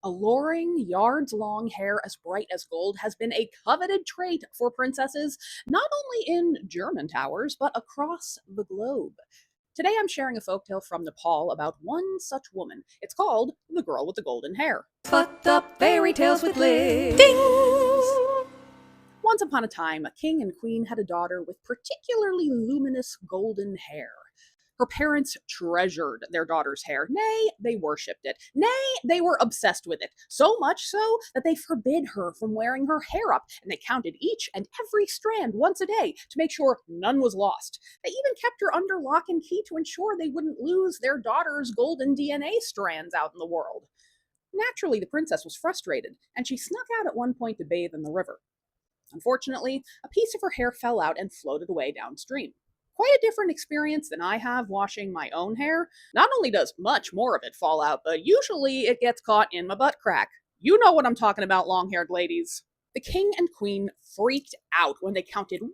Alluring, yards-long hair as bright as gold has been a coveted trait for princesses, not only in German towers, but across the globe. Today I'm sharing a folktale from Nepal about one such woman. It's called The Girl with the Golden Hair. Fucked up fairy tales with Liz. Ding! Once upon a time, a king and queen had a daughter with particularly luminous golden hair. Her parents treasured their daughter's hair. Nay, they worshipped it. Nay, they were obsessed with it. So much so that they forbid her from wearing her hair up, and they counted each and every strand once a day to make sure none was lost. They even kept her under lock and key to ensure they wouldn't lose their daughter's golden DNA strands out in the world. Naturally, the princess was frustrated, and she snuck out at one point to bathe in the river. Unfortunately, a piece of her hair fell out and floated away downstream. Quite a different experience than I have washing my own hair. Not only does much more of it fall out, but usually it gets caught in my butt crack. You know what I'm talking about, long-haired ladies. The king and queen freaked out when they counted one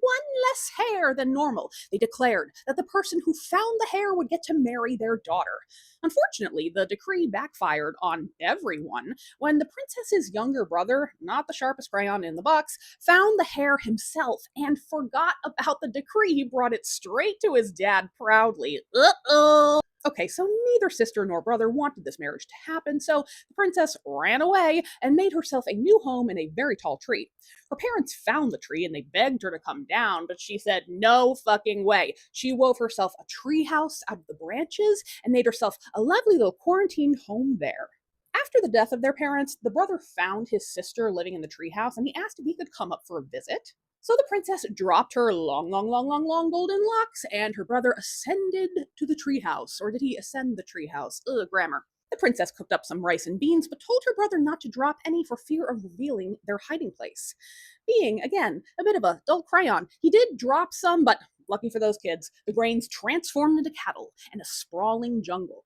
less hair than normal. They declared that the person who found the hair would get to marry their daughter. Unfortunately, the decree backfired on everyone when the princess's younger brother, not the sharpest crayon in the box, found the hair himself and forgot about the decree. He brought it straight to his dad proudly. Uh-oh! Okay, so neither sister nor brother wanted this marriage to happen, so the princess ran away and made herself a new home in a very tall tree. Her parents found the tree and they begged her to come down, but she said no fucking way. She wove herself a tree house out of the branches and made herself a lovely little quarantined home there. After the death of their parents, the brother found his sister living in the treehouse and he asked if he could come up for a visit. So the princess dropped her long golden locks, and her brother ascended to the treehouse. Or did he ascend the treehouse? Ugh, grammar. The princess cooked up some rice and beans, but told her brother not to drop any for fear of revealing their hiding place. Being, again, a bit of a dull crayon, he did drop some, but lucky for those kids, the grains transformed into cattle and a sprawling jungle.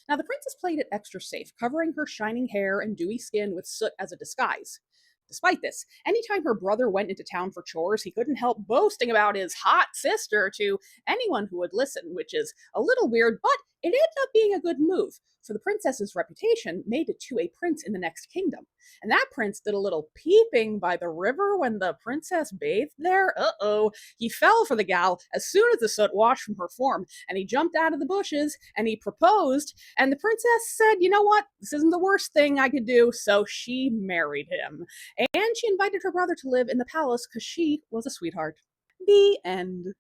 Now, the princess played it extra safe, covering her shining hair and dewy skin with soot as a disguise. Despite this, anytime her brother went into town for chores, he couldn't help boasting about his hot sister to anyone who would listen, which is a little weird, but it ended up being a good move, for the princess's reputation made it to a prince in the next kingdom. And that prince did a little peeping by the river when the princess bathed there. Uh-oh. He fell for the gal as soon as the soot washed from her form, and he jumped out of the bushes, and he proposed, and the princess said, you know what, this isn't the worst thing I could do, so she married him. And she invited her brother to live in the palace because she was a sweetheart. The end.